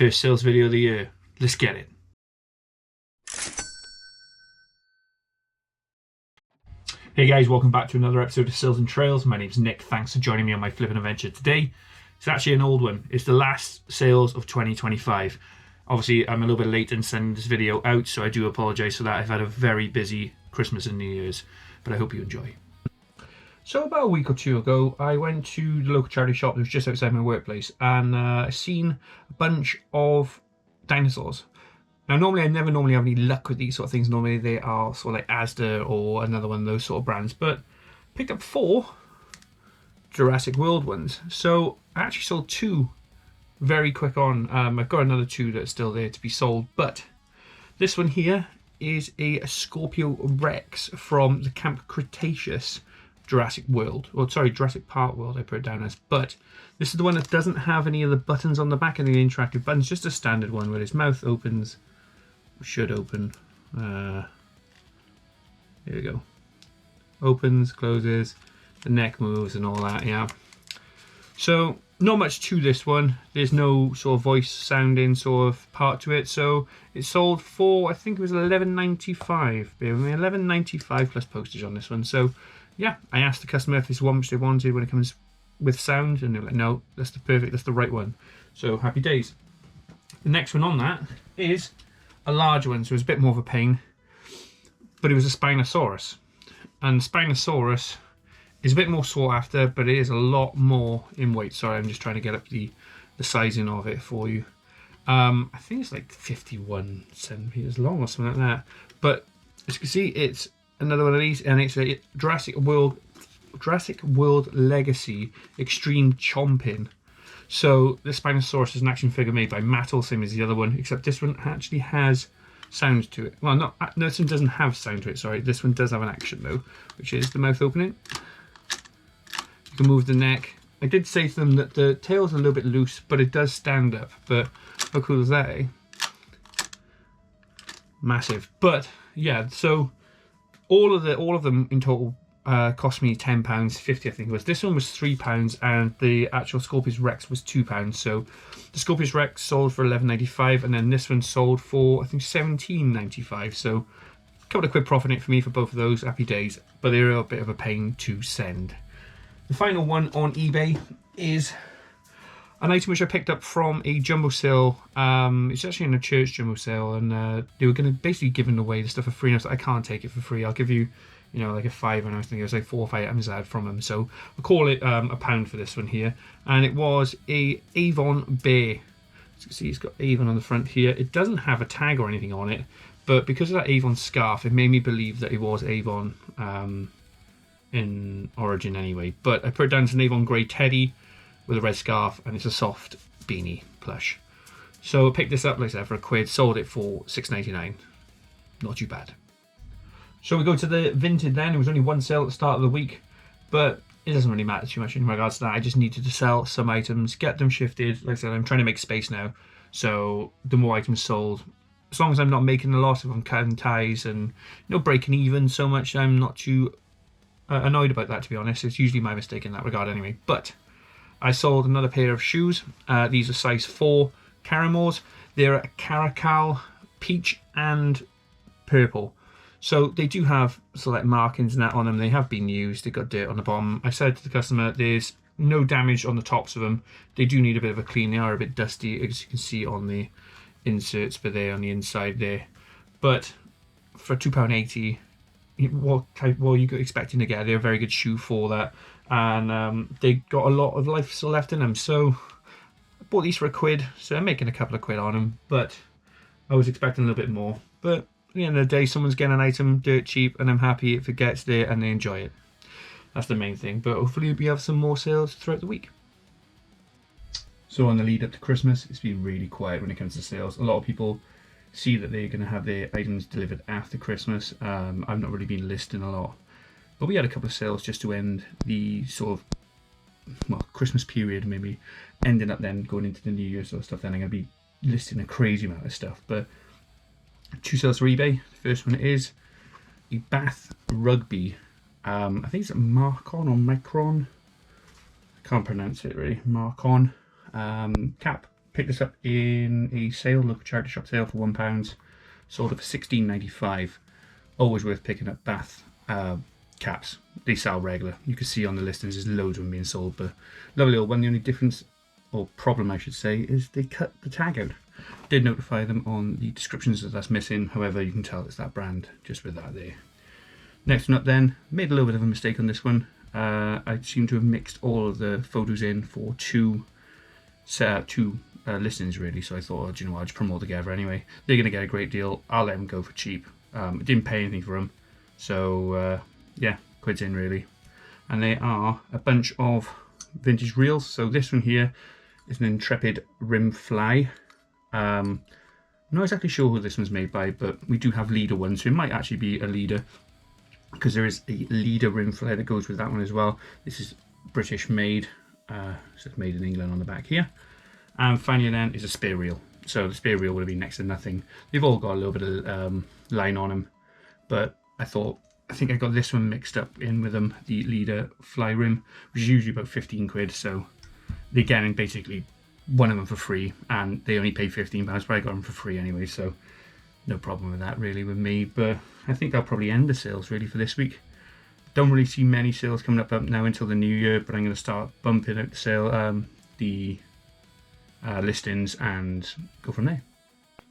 First sales video of the year. Let's get it. Hey guys, welcome back to another episode of Sales and Trails. My name's Nick. Thanks for joining me on my flipping adventure today. It's actually an old one. It's the last sales of 2025. Obviously, I'm a little bit late in sending this video out, so I do apologise for that. I've had a very busy Christmas and New Year's, but I hope you enjoy. So about a week or two ago, I went to the local charity shop that was just outside my workplace, and I seen a bunch of dinosaurs. Now, I never have any luck with these sort of things. Normally, they are sort of like Asda or another one of those sort of brands. But picked up 4 Jurassic World ones. So I actually sold 2 very quick on. I've got another 2 that are still there to be sold. But this one here is a Scorpio Rex from the Camp Cretaceous Jurassic World. Or sorry, Jurassic Park World I put it down as. But this is the one that doesn't have any of the buttons on the back, any interactive buttons. Just a standard one where his mouth opens. Should open. Here we go. Opens, closes, the neck moves and all that, yeah. So not much to this one. There's no sort of voice sounding sort of part to it. So it sold for, I think it was $11.95. $11.95 plus postage on this one. So yeah, I asked the customer if this one which they wanted when it comes with sound, and they're like, no, that's the right one. So happy days. The next one on that is a large one, so it was a bit more of a pain, but it was a Spinosaurus, and Spinosaurus is a bit more sought after, but it is a lot more in weight. Sorry, I'm just trying to get up the sizing of it for you. I think it's like 51 centimeters long or something like that, but as you can see, it's another one of these, and it's a Jurassic World Legacy Extreme Chomping. So this Spinosaurus is an action figure made by Mattel, same as the other one, except this one actually has sound to it. Well, no, this one doesn't have sound to it, sorry. This one does have an action though, which is the mouth opening. You can move the neck. I did say to them that the tail's a little bit loose, but it does stand up. But how cool is that, eh? Massive. But yeah, so all of them in total cost me £10.50, I think it was. This one was £3, and the actual Scorpius Rex was £2. So the Scorpius Rex sold for $11.95, and then this one sold for, I think, $17.95. So a couple of quid profit in it for me for both of those. Happy days, but they're a bit of a pain to send. The final one on eBay is an item which I picked up from a jumbo sale. It's actually in a church jumbo sale, and they were going to basically giving away the stuff for free. And I was like, I can't take it for free. I'll give you, like a £5, and I was thinking it was like 4 or 5 items I had from them. So I'll call it £1 for this one here. And it was a Avon bear. As you can see, it's got Avon on the front here. It doesn't have a tag or anything on it, but because of that Avon scarf, it made me believe that it was Avon in origin anyway. But I put it down to an Avon grey teddy with a red scarf, and it's a soft beanie plush. So I picked this up, like I said, for £1, sold it for $6.99. Not too bad. So we go to the Vinted then. It was only one sale at the start of the week, but it doesn't really matter too much in regards to that. I just needed to sell some items, get them shifted. Like I said, I'm trying to make space now, so the more items sold, as long as I'm not making a loss, if I'm cutting ties and breaking even so much, I'm not too annoyed about that, to be honest. It's usually my mistake in that regard anyway. But I sold another pair of shoes. These are size 4 Caramels. They're a Caracal, peach and purple. So they do have select markings and that on them. They have been used. They've got dirt on the bottom. I said to the customer, there's no damage on the tops of them. They do need a bit of a clean. They are a bit dusty, as you can see on the inserts, but they're on the inside there. But for £2.80, what are you expecting to get? They're a very good shoe for that. And they got a lot of life still left in them. So I bought these for £1, so I'm making a couple of quid on them. But I was expecting a little bit more. But at the end of the day, someone's getting an item dirt cheap, and I'm happy if it gets there and they enjoy it. That's the main thing. But hopefully we have some more sales throughout the week. So on the lead up to Christmas, it's been really quiet when it comes to sales. A lot of people see that they're going to have their items delivered after Christmas. I've not really been listing a lot, but we had a couple of sales just to end the sort of Christmas period, maybe ending up then going into the New Year sort of stuff. Then I'm going to be listing a crazy amount of stuff. But 2 sales for eBay. The first one is a Bath Rugby. I think it's a Marcon or Micron. I can't pronounce it really. Marcon cap Picked this up in a sale, local charity shop sale for £1. Sold it for £16.95. Always worth picking up bath caps. They sell regular. You can see on the listings there's loads of them being sold, but lovely little one. The only difference, or problem I should say, is they cut the tag out. Did notify them on the descriptions that that's missing, however you can tell it's that brand just with that there. Next one up then, made a little bit of a mistake on this one. I seem to have mixed all of the photos in for two listings really, so I thought, oh, do you know what, I'll just put them all together anyway. They're going to get a great deal, I'll let them go for cheap. I didn't pay anything for them, so yeah, quid's in really. And they are a bunch of vintage reels. So this one here is an Intrepid rim fly. I'm not exactly sure who this one's made by, but we do have leader ones, so it might actually be a leader, because there is a leader rim fly that goes with that one as well. This is British made, so it's made in England on the back here. And finally then is a spare reel. So the spare reel would have been next to nothing. They've all got a little bit of line on them, but I think I got this one mixed up in with them, the leader fly rim, which is usually about 15 quid. So they're getting basically one of them for free, and they only paid £15, but I got them for free anyway, so no problem with that really with me. But I think I'll probably end the sales really for this week. Don't really see many sales coming up now until the new year, but I'm going to start bumping out the sale, the listings, and go from there.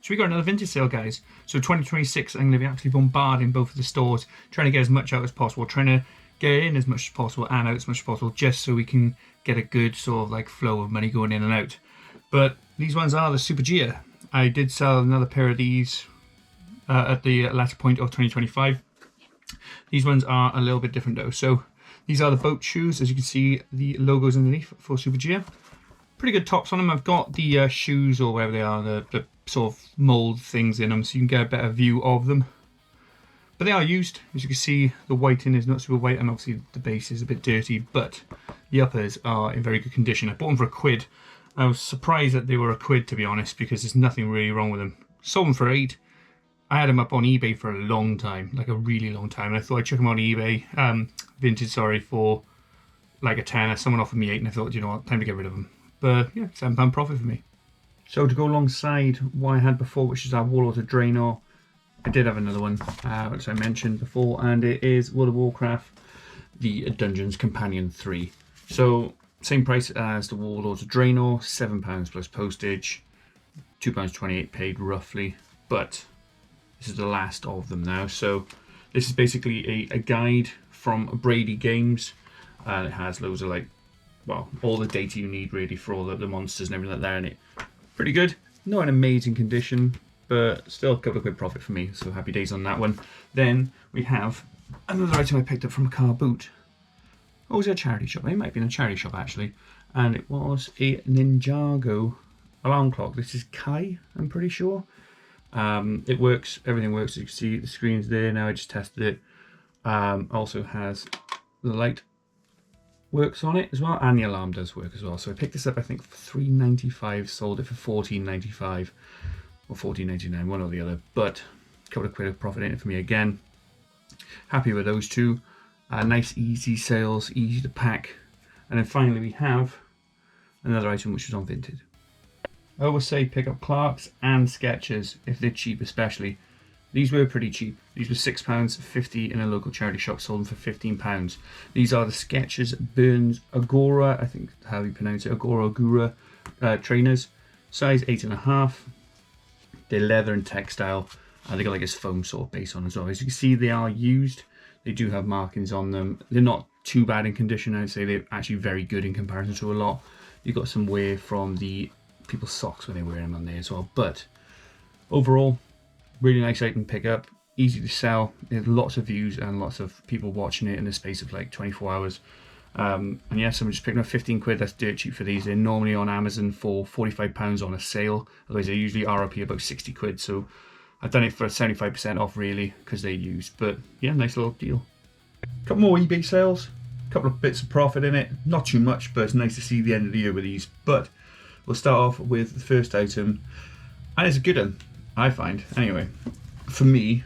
So we got another vintage sale, guys. So 2026, I'm going to be absolutely bombarding both of the stores, trying to get as much out as possible, trying to get in as much as possible and out as much as possible, just so we can get a good sort of like flow of money going in and out. But these ones are the Super Gia. I did sell another pair of these at the latter point of 2025. These ones are a little bit different though. So these are the boat shoes. As you can see, the logos underneath for Super Gia. Pretty good tops on them. I've got the shoes, or whatever they are, the sort of mold things in them, so you can get a better view of them. But they are used. As you can see, the whiting is not super white, and obviously the base is a bit dirty, but the uppers are in very good condition. I bought them for £1. I was surprised that they were £1, to be honest, because there's nothing really wrong with them. Sold them for £8. I had them up on eBay for a long time, like a really long time, and I thought I'd chuck them on eBay, Vinted, sorry, for like a tenner. Someone offered me £8, and I thought, you know what, time to get rid of them. But yeah, £7 profit for me. So to go alongside what I had before, which is our Warlords of Draenor, I did have another one, which I mentioned before, and it is World of Warcraft, the Dungeons Companion 3. So same price as the Warlords of Draenor, £7 plus postage, £2.28 paid roughly, but this is the last of them now. So this is basically a guide from Brady Games, and it has loads of all the data you need really for all the monsters and everything like that in it. Pretty good. Not an amazing condition, but still a couple of quid profit for me, so happy days on that one. Then we have another item I picked up from a car boot. Oh, was it a charity shop? It might have been a charity shop actually. And it was a Ninjago alarm clock. This is Kai, I'm pretty sure. It works, everything works. As you can see, the screen's there now. I just tested it. Also has the light works on it as well, and the alarm does work as well. So I picked this up, I think, for £3.95, sold it for £14.95 or £14.99, one or the other, but a couple of quid of profit in it for me again. Happy with those two. Nice easy sales, easy to pack. And then finally we have another item which is on Vinted. I always say pick up Clarks and Skechers if they're cheap, especially. These were pretty cheap. These were £6.50 in a local charity shop, sold them for £15. These are the Skechers Burns Agora, I think how you pronounce it, Agora trainers. Size 8.5. They're leather and textile. They got like this foam sort of base on as well. As you can see, they are used. They do have markings on them. They're not too bad in condition. I'd say they're actually very good in comparison to a lot. You've got some wear from the people's socks when they wear them on there as well. But overall, really nice item to pick up, easy to sell. There's lots of views and lots of people watching it in the space of like 24 hours. And yeah, someone just picking up 15 quid. That's dirt cheap for these. They're normally on Amazon for £45 on a sale. Otherwise, they usually RRP about 60 quid. So I've done it for 75% off really because they're used. But yeah, nice little deal. Couple more eBay sales. Couple of bits of profit in it. Not too much, but it's nice to see the end of the year with these. But we'll start off with the first item. And it's a good one, I find. Anyway, for me,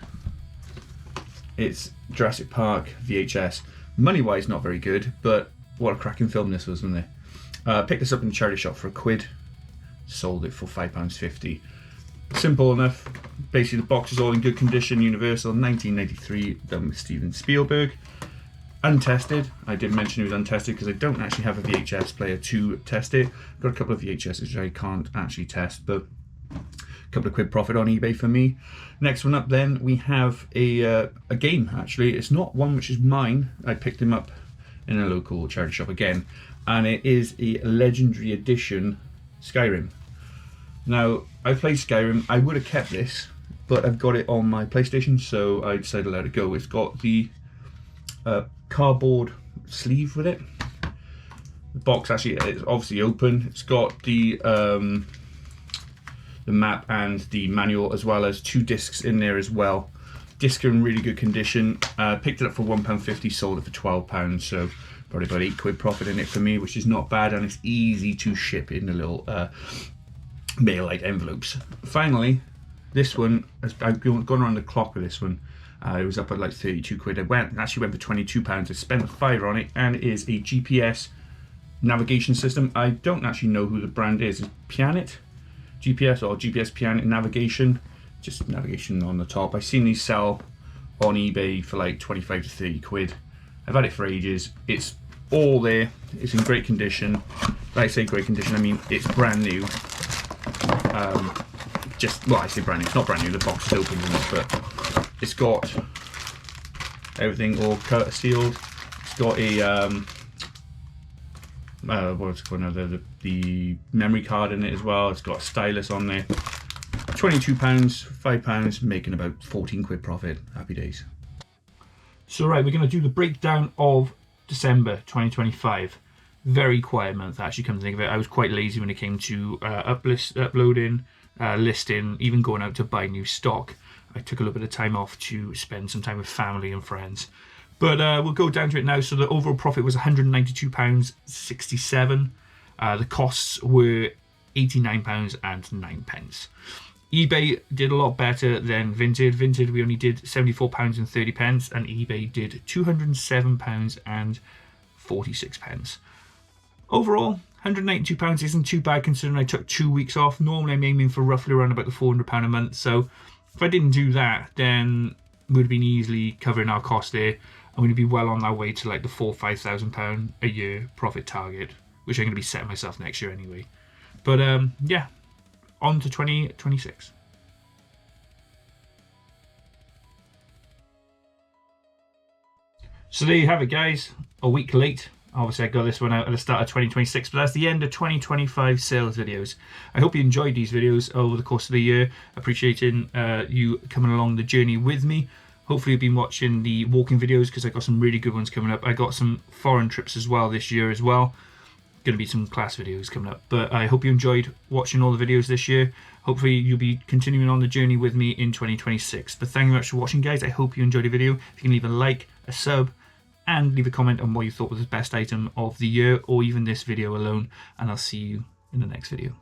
it's Jurassic Park VHS. Money-wise, not very good, but what a cracking film this was, wasn't it? Picked this up in the charity shop for £1. sold it for £5.50. Simple enough. Basically the box is all in good condition, Universal, 1993, done with Steven Spielberg. Untested. I did mention it was untested because I don't actually have a VHS player to test it. Got a couple of VHSs which I can't actually test, but a couple of quid profit on eBay for me. Next one up then, we have a game actually. It's not one which is mine. I picked him up in a local charity shop again, and it is a Legendary Edition Skyrim. Now, I played Skyrim. I would have kept this, but I've got it on my PlayStation, so I decided to let it go. It's got the cardboard sleeve with it. The box actually is obviously open. It's got the map and the manual, as well as 2 discs in there as well. Discs are in really good condition. Picked it up for £1.50, sold it for £12, so probably about 8 quid profit in it for me, which is not bad, and it's easy to ship in the little mail-like envelopes. Finally, this one, I've gone around the clock with this one. It was up at like 32 quid. It actually went for £22. I spent a fiver on it, and it is a GPS navigation system. I don't actually know who the brand is. It's Pianit GPS or GPS Pianit Navigation. Just navigation on the top. I've seen these sell on eBay for like 25 to 30 quid. I've had it for ages. It's all there. It's in great condition. When I say great condition, I mean it's brand new. Well, I say brand new. It's not brand new. The box is open, but it's got everything all cut, sealed. It's got a what's it called now? The memory card in it as well. It's got a stylus on there. £22, £5, making about 14 quid profit. Happy days. So right, we're going to do the breakdown of December 2025. Very quiet month, actually, come to think of it. I was quite lazy when it came to uploading, listing, even going out to buy new stock. I took a little bit of time off to spend some time with family and friends. But we'll go down to it now. So the overall profit was £192.67. The costs were £89.09. eBay did a lot better than Vinted. Vinted, we only did £74.30, and eBay did £207.46. Overall, £192 isn't too bad considering I took 2 weeks off. Normally I'm aiming for roughly around about the £400 a month, so if I didn't do that, then we'd have been easily covering our cost there, and we'd be well on our way to like the £4,000-5,000 a year profit target, which I'm going to be setting myself next year anyway. But yeah, on to 2026. So there you have it, guys. A week late. Obviously I got this one out at the start of 2026, but that's the end of 2025 sales videos. I hope you enjoyed these videos over the course of the year. Appreciating you coming along the journey with me. Hopefully you've been watching the walking videos, because I got some really good ones coming up. I got some foreign trips as well this year as well. Going to be some class videos coming up. But I hope you enjoyed watching all the videos this year. Hopefully you'll be continuing on the journey with me in 2026. But thank you very much for watching, guys. I hope you enjoyed the video. If you can leave a like, a sub, and leave a comment on what you thought was the best item of the year, or even this video alone, and I'll see you in the next video.